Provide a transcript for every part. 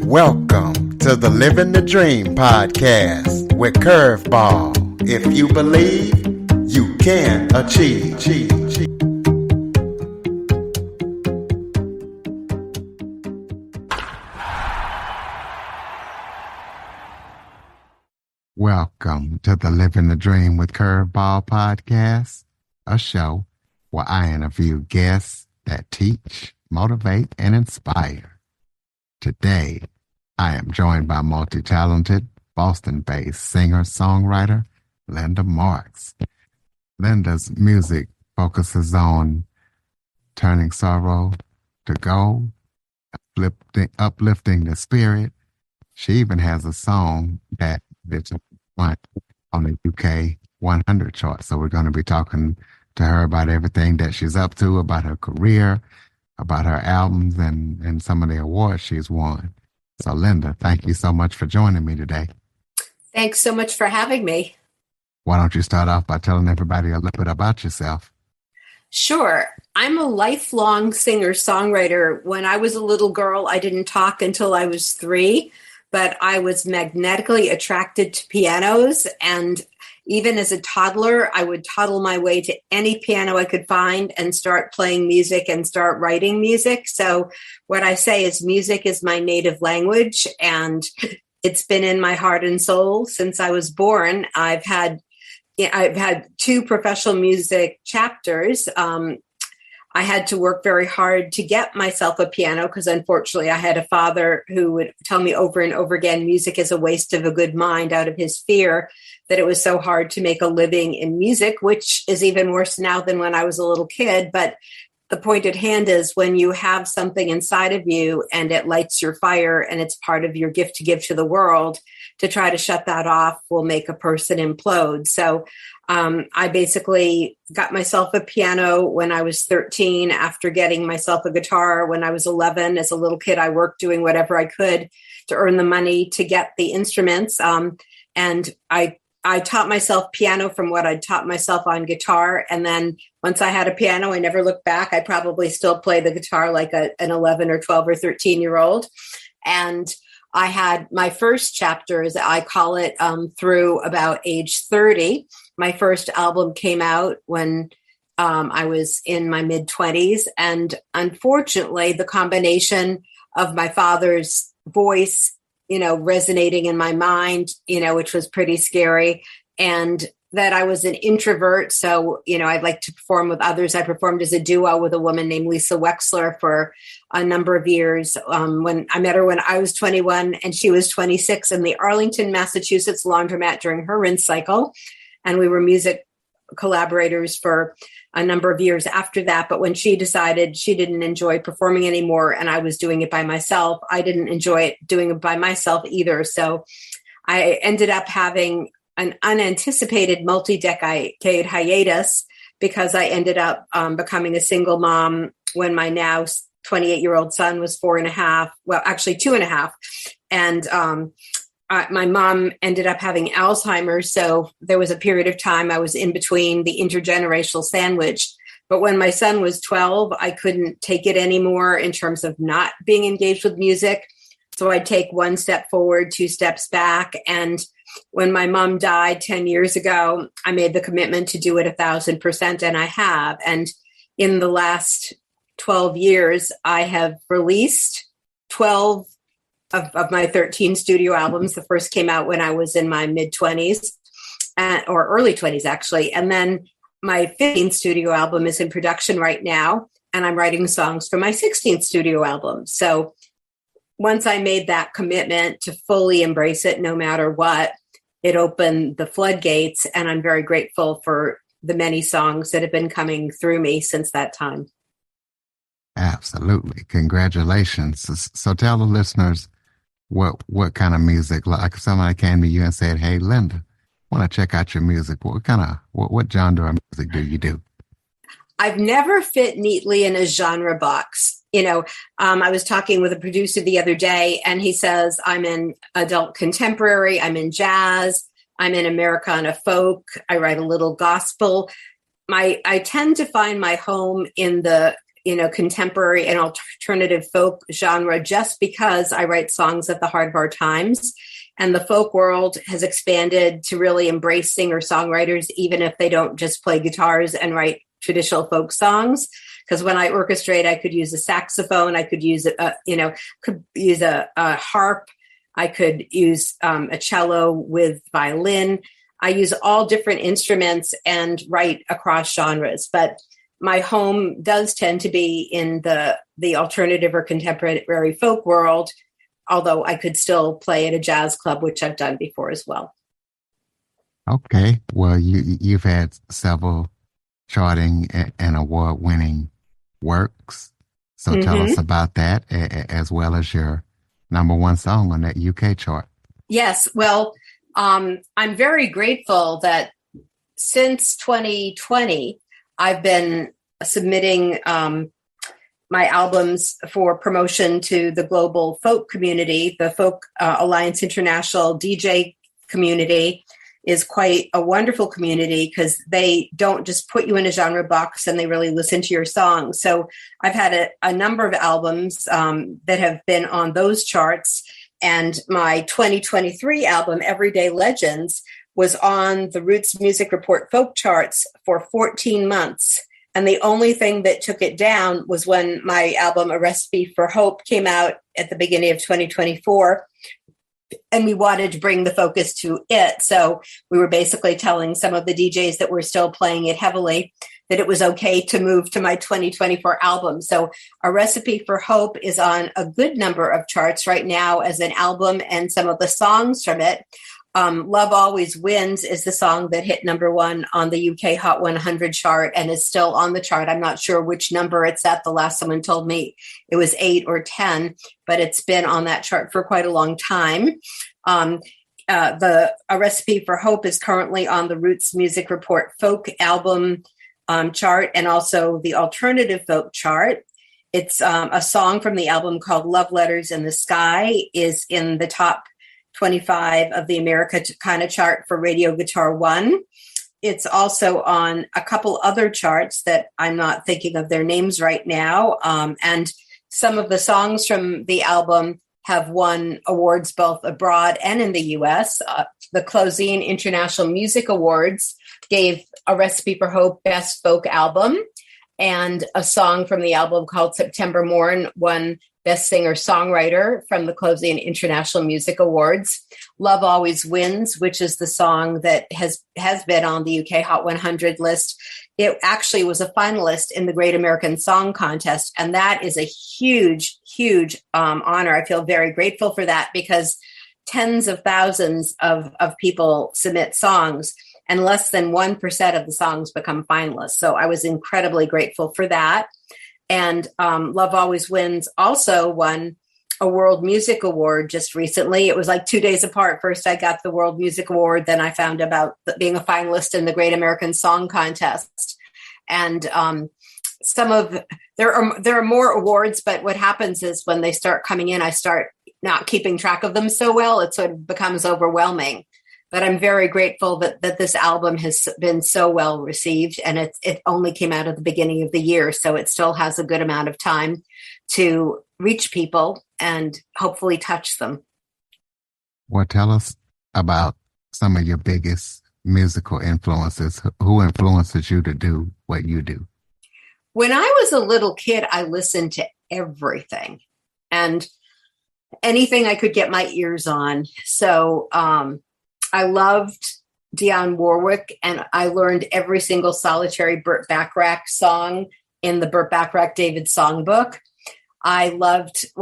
Welcome to the Living the Dream podcast with Curveball. If you believe, you can achieve. Welcome to the Living the Dream with Curveball podcast, a show where I interview guests that teach, motivate, and inspire. Today, I am joined by multi-talented, Boston-based singer-songwriter Linda Marks. Linda's music focuses on turning sorrow to gold, uplifting the spirit. She even has a song that won on the UK 100 chart. So we're going to be talking to her about everything that she's up to, about her career, about her albums, and some of the awards she's won. So Linda, thank you so much for joining me today. Thanks so much for having me. Why don't you start off by telling everybody a little bit about yourself? Sure. I'm a lifelong singer-songwriter. When I was a little girl, I didn't talk until I was 3, but I was magnetically attracted to pianos. And even as a toddler, I would toddle my way to any piano I could find and start playing music and start writing music. So what I say is music is my native language, and it's been in my heart and soul since I was born. I've had 2 professional music chapters. I had to work very hard to get myself a piano because unfortunately I had a father who would tell me over and over again, music is a waste of a good mind, out of his fear that it was so hard to make a living in music, which is even worse now than when I was a little kid. But the point at hand is when you have something inside of you and it lights your fire and it's part of your gift to give to the world, to try to shut that off will make a person implode. So I basically got myself a piano when I was 13 after getting myself a guitar when I was 11. As a little kid, I worked doing whatever I could to earn the money to get the instruments. And I taught myself piano from what I'd taught myself on guitar. And then once I had a piano, I never looked back. I probably still play the guitar like an 11 or 12 or 13-year-old. And I had my first chapters, I call it, through about age 30. My first album came out when I was in my mid-20s. And unfortunately, the combination of my father's voice, resonating in my mind, which was pretty scary, and that I was an introvert. So, I'd like to perform with others. I performed as a duo with a woman named Lisa Wexler for a number of years. When I met her when I was 21 and she was 26 in the Arlington, Massachusetts laundromat during her rinse cycle. And we were music collaborators for a number of years after that. But when she decided she didn't enjoy performing anymore and I was doing it by myself, I didn't enjoy doing it by myself either. So I ended up having an unanticipated multi-decade hiatus because I ended up becoming a single mom when my now 28-year-old son was 4.5, well, actually 2.5. And my mom ended up having Alzheimer's. So there was a period of time I was in between the intergenerational sandwich. But when my son was 12, I couldn't take it anymore in terms of not being engaged with music. So I'd take 1 step forward, 2 steps back. And when my mom died 10 years ago, I made the commitment to do it 1,000%, and I have. And in the last 12 years, I have released 12 of my 13 studio albums. The first came out when I was in my mid-20s, or early 20s, actually. And then my 15th studio album is in production right now, and I'm writing songs for my 16th studio album. So once I made that commitment to fully embrace it, no matter what, it opened the floodgates, and I'm very grateful for the many songs that have been coming through me since that time. Absolutely. Congratulations. So tell the listeners what kind of music, like if somebody came to you and said, "Hey, Linda, I want to check out your music." What genre of music do you do? I've never fit neatly in a genre box. I was talking with a producer the other day, and he says, I'm in adult contemporary, I'm in jazz, I'm in Americana folk, I write a little gospel. I tend to find my home in the contemporary and alternative folk genre just because I write songs at the heart of our times. And the folk world has expanded to really embrace singer-songwriters, even if they don't just play guitars and write traditional folk songs. Because when I orchestrate, I could use a saxophone, I could use a harp, I could use a cello with violin. I use all different instruments and write across genres. But my home does tend to be in the alternative or contemporary folk world, although I could still play at a jazz club, which I've done before as well. Okay. Well, you've had several charting and award-winning works. So tell us about that, as well as your number one song on that UK chart. Yes. Well, I'm very grateful that since 2020, I've been submitting my albums for promotion to the global folk community. The Folk Alliance International DJ community is quite a wonderful community because they don't just put you in a genre box and they really listen to your songs. So I've had a number of albums that have been on those charts. And my 2023 album, Everyday Legends, was on the Roots Music Report folk charts for 14 months. And the only thing that took it down was when my album, A Recipe for Hope, came out at the beginning of 2024. And we wanted to bring the focus to it. So we were basically telling some of the DJs that were still playing it heavily that it was okay to move to my 2024 album. So A Recipe for Hope is on a good number of charts right now as an album, and some of the songs from it. Love Always Wins is the song that hit number one on the UK Hot 100 chart and is still on the chart. I'm not sure which number it's at. The last someone told me it was 8 or 10, but it's been on that chart for quite a long time. A Recipe for Hope is currently on the Roots Music Report folk album chart and also the alternative folk chart. It's a song from the album called Love Letters in the Sky is in the top 25 of the Americana chart for Radio Guitar One. It's also on a couple other charts that I'm not thinking of their names right now. And some of the songs from the album have won awards both abroad and in the US. The Closine International Music Awards gave A Recipe for Hope Best Folk Album, and a song from the album called September Morn won Best Singer-songwriter from the Closine International Music Awards. Love Always Wins, which is the song that has been on the UK Hot 100 list. It actually was a finalist in the Great American Song Contest, and that is a huge, huge honor. I feel very grateful for that because tens of thousands of people submit songs, and less than 1% of the songs become finalists. So I was incredibly grateful for that. And Love Always Wins also won a World Music Award just recently. It was like 2 days apart. First, I got the World Music Award. Then I found about being a finalist in the Great American Song Contest. And there are more awards, but what happens is when they start coming in, I start not keeping track of them so well. It sort of becomes overwhelming. But I'm very grateful that this album has been so well received, and it only came out at the beginning of the year, so it still has a good amount of time to reach people and hopefully touch them. Well, tell us about some of your biggest musical influences. Who influences you to do what you do? When I was a little kid, I listened to everything and anything I could get my ears on. So, I loved Dionne Warwick, and I learned every single solitary Burt Bacharach song in the Burt Bacharach David Songbook. I was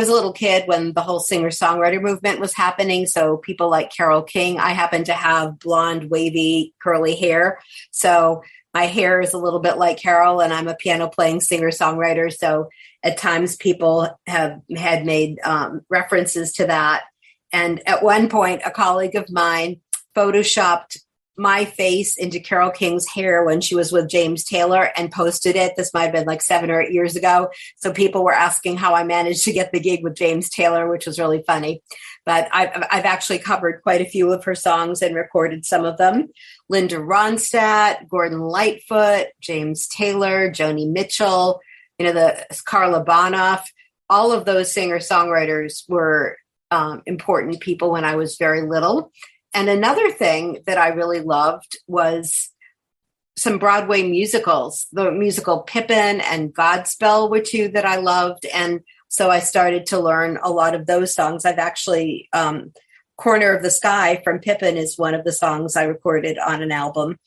a little kid when the whole singer-songwriter movement was happening, so people like Carole King. I happen to have blonde, wavy, curly hair, so my hair is a little bit like Carole, and I'm a piano-playing singer-songwriter, so at times people had made references to that. And at one point, a colleague of mine photoshopped my face into Carole King's hair when she was with James Taylor and posted it. This might have been like 7 or 8 years ago. So people were asking how I managed to get the gig with James Taylor, which was really funny. But I've actually covered quite a few of her songs and recorded some of them. Linda Ronstadt, Gordon Lightfoot, James Taylor, Joni Mitchell, the Karla Bonoff, all of those singer-songwriters were important people when I was very little. And another thing that I really loved was some Broadway musicals. The musical Pippin and Godspell were two that I loved. And so I started to learn a lot of those songs. I've actually, Corner of the Sky from Pippin is one of the songs I recorded on an album.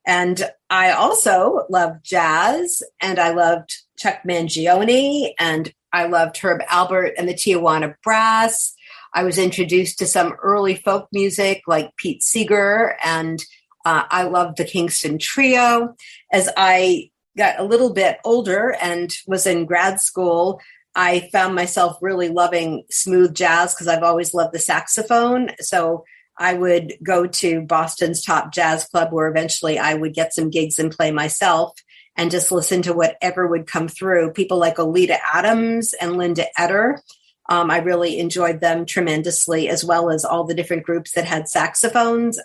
And I also loved jazz, and I loved Chuck Mangione, and I loved Herb Alpert and the Tijuana Brass. I was introduced to some early folk music like Pete Seeger, and I loved the Kingston Trio. As I got a little bit older and was in grad school, I found myself really loving smooth jazz because I've always loved the saxophone. So I would go to Boston's Top Jazz Club, where eventually I would get some gigs and play myself and just listen to whatever would come through. People like Oleta Adams and Linda Eder. I really enjoyed them tremendously, as well as all the different groups that had saxophones.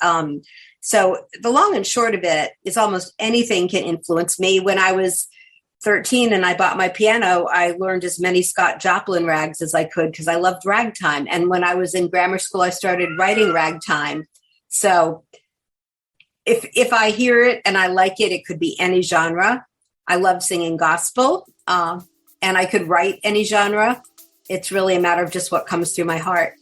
So the long and short of it is almost anything can influence me. When I was 13 and I bought my piano, I learned as many Scott Joplin rags as I could because I loved ragtime. And when I was in grammar school, I started writing ragtime. So if I hear it and I like it, it could be any genre. I love singing gospel, and I could write any genre. It's really a matter of just what comes through my heart.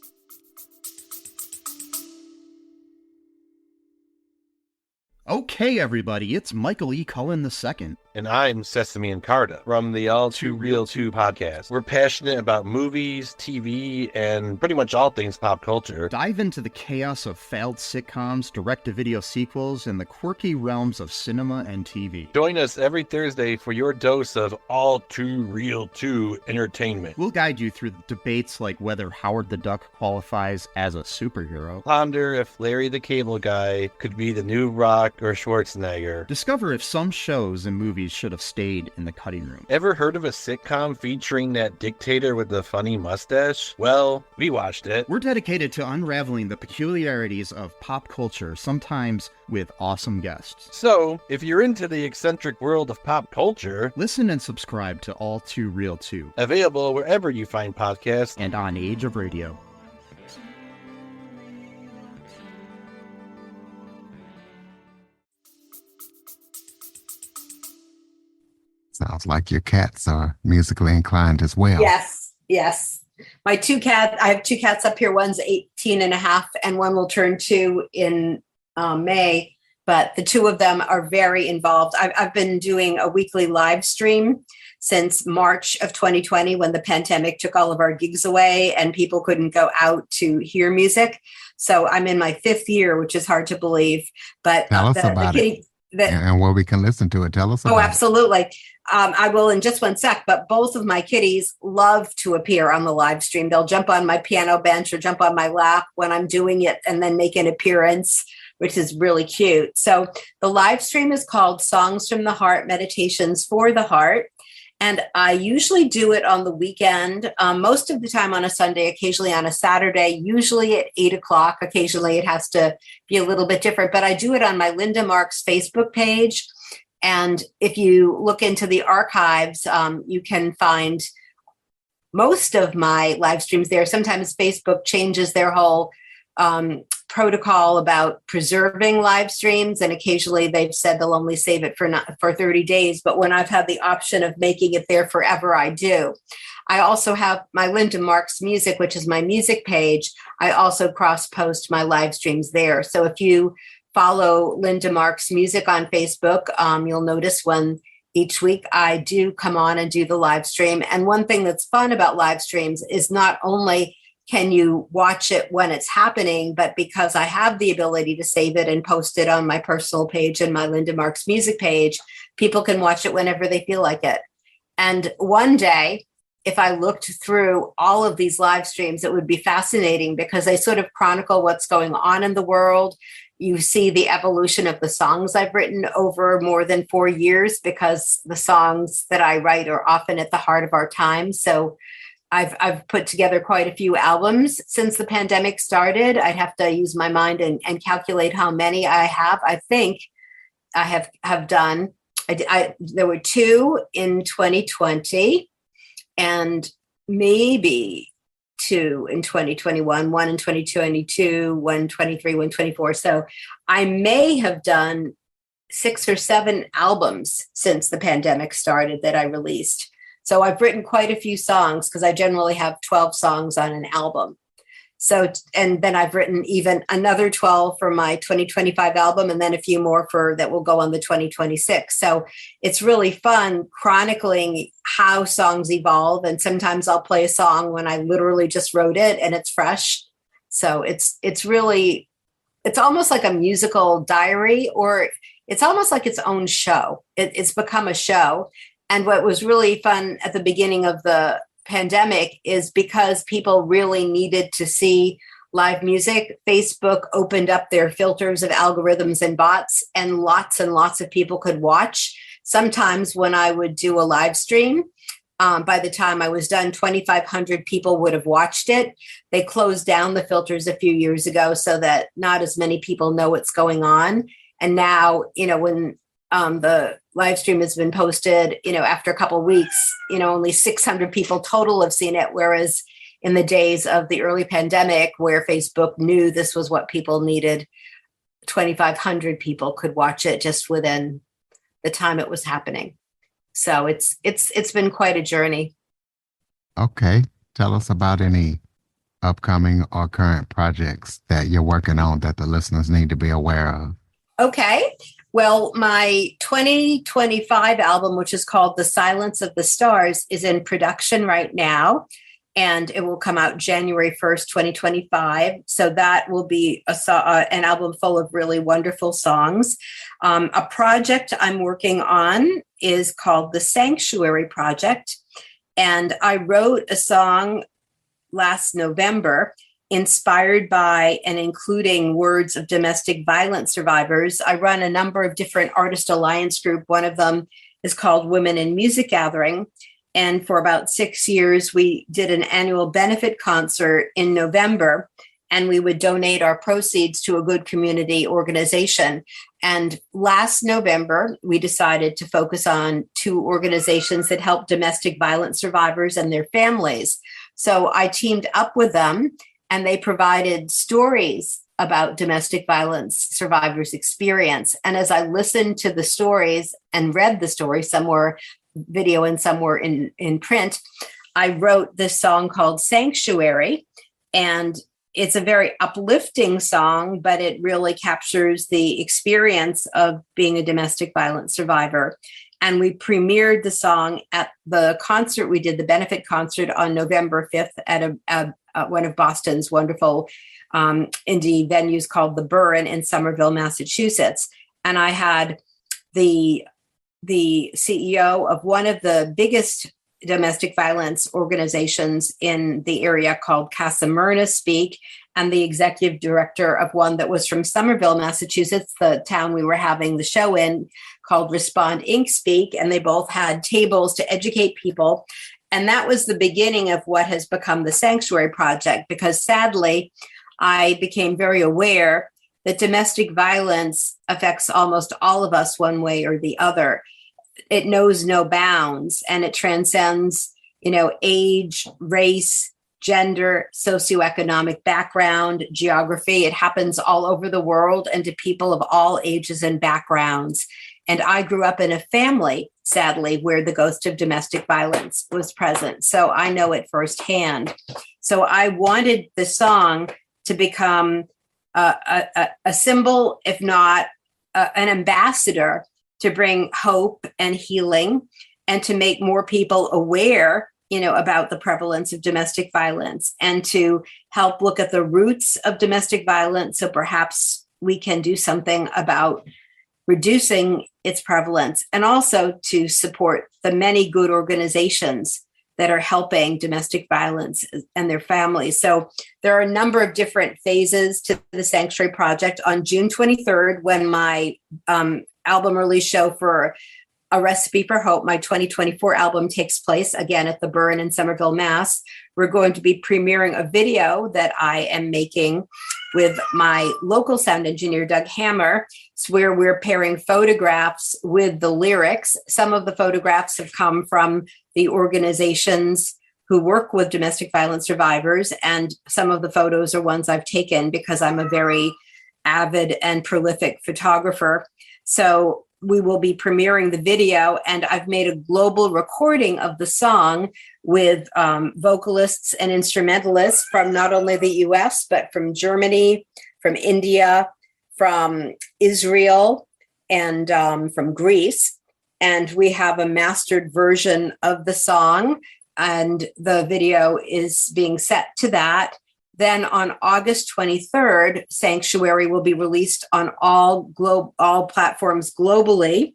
Okay, everybody, it's Michael E. Cullen II. And I'm Sesame and Carta from the All Too Real 2 podcast. We're passionate about movies, TV, and pretty much all things pop culture. Dive into the chaos of failed sitcoms, direct-to-video sequels, and the quirky realms of cinema and TV. Join us every Thursday for your dose of All Too Real 2 entertainment. We'll guide you through debates like whether Howard the Duck qualifies as a superhero. Ponder if Larry the Cable Guy could be the new Rock or Schwarzenegger. Discover if some shows and movies should have stayed in the cutting room. Ever heard of a sitcom featuring that dictator with the funny mustache? Well, we watched it. We're dedicated to unraveling the peculiarities of pop culture, sometimes with awesome guests. So, if you're into the eccentric world of pop culture, listen and subscribe to All Too Real 2. Available wherever you find podcasts and on Age of Radio. Sounds like your cats are musically inclined as well. Yes. My two cats, I have two cats up here. One's 18 and a half, and one will turn 2 in May. But the two of them are very involved. I've been doing a weekly live stream since March of 2020, when the pandemic took all of our gigs away and people couldn't go out to hear music. So I'm in my 5th year, which is hard to believe. But tell us about it. And where we can listen to it. Tell us about it. Oh, absolutely. I will in just one sec, but both of my kitties love to appear on the live stream. They'll jump on my piano bench or jump on my lap when I'm doing it and then make an appearance, which is really cute. So the live stream is called Songs from the Heart, Meditations for the Heart. And I usually do it on the weekend, most of the time on a Sunday, occasionally on a Saturday, usually at 8:00. Occasionally it has to be a little bit different, but I do it on my Linda Marks Facebook page. And if you look into the archives, you can find most of my live streams there. Sometimes Facebook changes their whole protocol about preserving live streams, and occasionally they've said they'll only save it for 30 days. But when I've had the option of making it there forever, I do. I also have my Linda Marks Music, which is my music page. I also cross-post my live streams there. So if you follow Linda Marks Music on Facebook, you'll notice when each week I do come on and do the live stream. And one thing that's fun about live streams is not only can you watch it when it's happening, but because I have the ability to save it and post it on my personal page and my Linda Marks Music page, people can watch it whenever they feel like it. And one day, if I looked through all of these live streams, it would be fascinating because they sort of chronicle what's going on in the world. You see the evolution of the songs I've written over more than 4 years, because the songs that I write are often at the heart of our time. So I've put together quite a few albums since the pandemic started. I'd have to use my mind and calculate how many I have. I think I have done There were 2 in 2020 and maybe 2 in 2021, 1 in 2022, 1 in 23, 1 in 24. So I may have done 6 or 7 albums since the pandemic started that I released. So I've written quite a few songs because I generally have 12 songs on an album. So, and then I've written even another 12 for my 2025 album, and then a few more that will go on the 2026. So it's really fun chronicling how songs evolve. And sometimes I'll play a song when I literally just wrote it and it's fresh. So it's almost like a musical diary, or it's almost like its own show. It's become a show. And what was really fun at the beginning of the pandemic is because people really needed to see live music, Facebook opened up their filters of algorithms and bots, and lots of people could watch. Sometimes when I would do a live stream, by the time I was done, 2,500 people would have watched it. They closed down the filters a few years ago so that not as many people know what's going on. And now, when the live stream has been posted, after a couple of weeks, only 600 people total have seen it. Whereas in the days of the early pandemic, where Facebook knew this was what people needed, 2,500 people could watch it just within the time it was happening. So it's been quite a journey. Okay. Tell us about any upcoming or current projects that you're working on that the listeners need to be aware of. Okay. Well, my 2025 album, which is called The Silence of the Stars, is in production right now, and it will come out January 1st, 2025. So that will be an album full of really wonderful songs. A project I'm working on is called The Sanctuary Project, and I wrote a song last November inspired by and including words of domestic violence survivors. I run a number of different artist alliance group. One of them is called Women in Music Gathering. And for about 6 years, we did an annual benefit concert in November, and we would donate our proceeds to a good community organization. And last November, we decided to focus on 2 organizations that help domestic violence survivors and their families. So I teamed up with them, and they provided stories about domestic violence survivors' experience. And as I listened to the stories and read the stories, some were video and some were in print, I wrote this song called Sanctuary. And it's a very uplifting song, but it really captures the experience of being a domestic violence survivor. And we premiered the song at the concert. We did the benefit concert on November 5th at one of Boston's wonderful indie venues called The Burren in Somerville, Massachusetts. And I had the CEO of one of the biggest domestic violence organizations in the area called Casa Myrna speak, and the executive director of one that was from Somerville, Massachusetts, the town we were having the show in, called Respond Inc. speak. And they both had tables to educate people. And that was the beginning of what has become the Sanctuary Project, because sadly, I became very aware that domestic violence affects almost all of us one way or the other. It knows no bounds, and it transcends, age, race, gender, socioeconomic background, geography. It happens all over the world and to people of all ages and backgrounds. And I grew up in a family, sadly, where the ghost of domestic violence was present. So I know it firsthand. So I wanted the song to become a symbol, if not an ambassador, to bring hope and healing and to make more people aware, about the prevalence of domestic violence, and to help look at the roots of domestic violence. So perhaps we can do something about reducing its prevalence, and also to support the many good organizations that are helping domestic violence and their families. So there are a number of different phases to the Sanctuary Project. On June 23rd, when my album release show for A Recipe for Hope, my 2024 album, takes place again at the Burn in Somerville, Mass. We're going to be premiering a video that I am making with my local sound engineer, Doug Hammer. It's where we're pairing photographs with the lyrics. Some of the photographs have come from the organizations who work with domestic violence survivors, and some of the photos are ones I've taken because I'm a very avid and prolific photographer. So we will be premiering the video, and I've made a global recording of the song with vocalists and instrumentalists from not only the US, but from Germany, from India, from Israel, and from Greece. And we have a mastered version of the song, and the video is being set to that. Then on August 23rd, Sanctuary will be released on all platforms globally.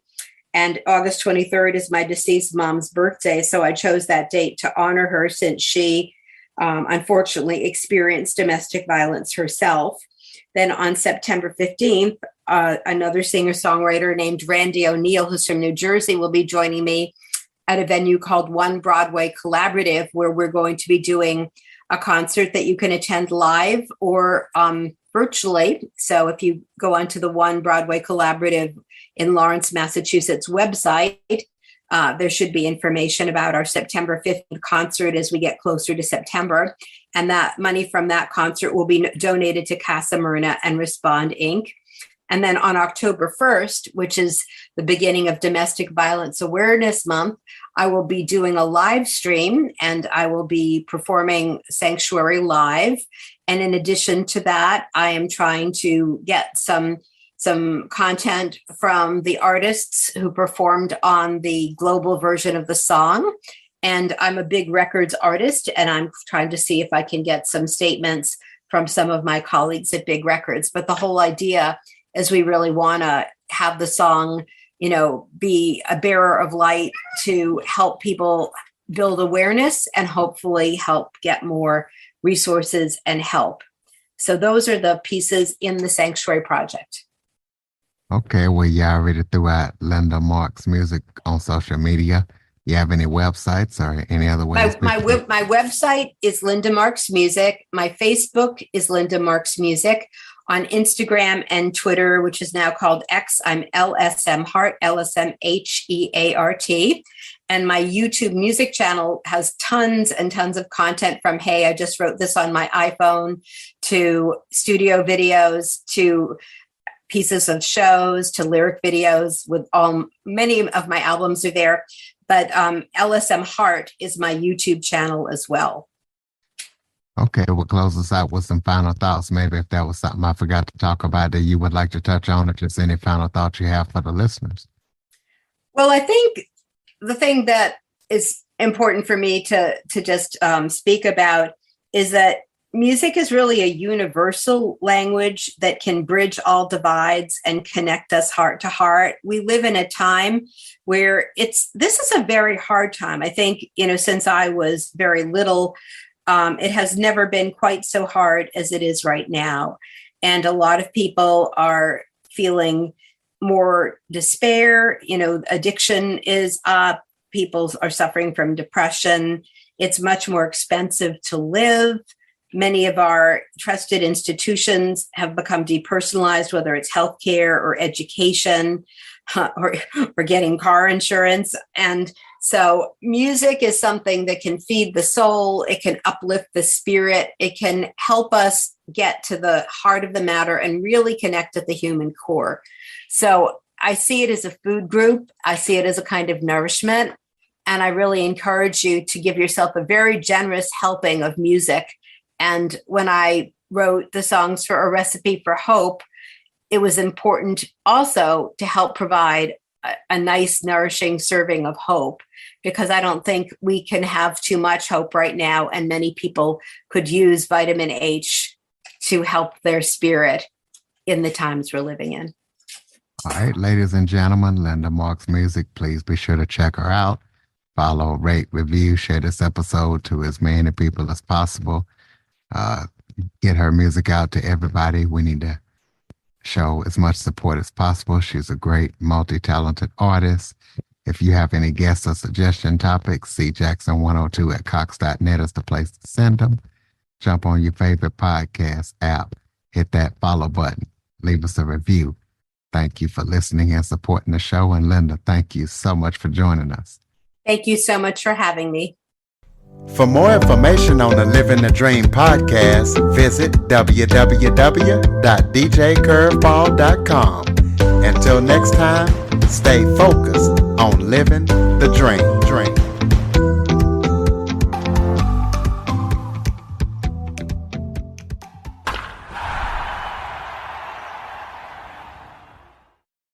And August 23rd is my deceased mom's birthday. So I chose that date to honor her, since she unfortunately experienced domestic violence herself. Then on September 15th, another singer-songwriter named Randy O'Neill, who's from New Jersey, will be joining me at a venue called One Broadway Collaborative, where we're going to be doing a concert that you can attend live or virtually. So if you go onto the One Broadway Collaborative in Lawrence, Massachusetts website, there should be information about our September 5th concert as we get closer to September. And that money from that concert will be donated to Casa Myrna and Respond Inc. And then on October 1st, which is the beginning of Domestic Violence Awareness Month, I will be doing a live stream, and I will be performing Sanctuary live. And in addition to that, I am trying to get some content from the artists who performed on the global version of the song. And I'm a big records artist, and I'm trying to see if I can get some statements from some of my colleagues at Big Records. But the whole idea is we really want to have the song, be a bearer of light to help people build awareness and hopefully help get more resources and help. So those are the pieces in the Sanctuary Project. Okay, well, you already threw out Linda Marks music on social media. You have any websites or any other ways? My website is Linda Marks Music. My Facebook is Linda Marks Music. On Instagram and Twitter, which is now called X, I'm LSM Heart, LSMHEART. And my YouTube music channel has tons and tons of content from, hey, I just wrote this on my iPhone, to studio videos, to pieces of shows, to lyric videos. With many of my albums are there. But LSM Heart is my YouTube channel as well. Okay, we'll close us out with some final thoughts. Maybe if that was something I forgot to talk about that you would like to touch on, or just any final thoughts you have for the listeners. Well, I think the thing that is important for me to just speak about is that music is really a universal language that can bridge all divides and connect us heart to heart. We live in a time where this is a very hard time. I think, since I was very little, it has never been quite so hard as it is right now. And a lot of people are feeling more despair. Addiction is up. People are suffering from depression. It's much more expensive to live. Many of our trusted institutions have become depersonalized, whether it's healthcare or education or getting car insurance. And so music is something that can feed the soul. It can uplift the spirit. It can help us get to the heart of the matter and really connect at the human core. So I see it as a food group. I see it as a kind of nourishment. And I really encourage you to give yourself a very generous helping of music. And when I wrote the songs for A Recipe for Hope, it was important also to help provide a nice, nourishing serving of hope, because I don't think we can have too much hope right now. And many people could use vitamin H to help their spirit in the times we're living in. All right, ladies and gentlemen, Linda Marks Music, please be sure to check her out. Follow, rate, review, share this episode to as many people as possible. Get her music out to everybody. We need to show as much support as possible. She's a great, multi-talented artist, If you have any guests or suggestion topics, cjackson102 at cox.net is the place to send them. Jump on your favorite podcast app, hit that follow button, leave us a review. Thank you for listening and supporting the show. And Linda, thank you so much for joining us. Thank you so much for having me. For more information on the Living the Dream podcast, visit www.djcurveball.com. Until next time, stay focused on living the dream.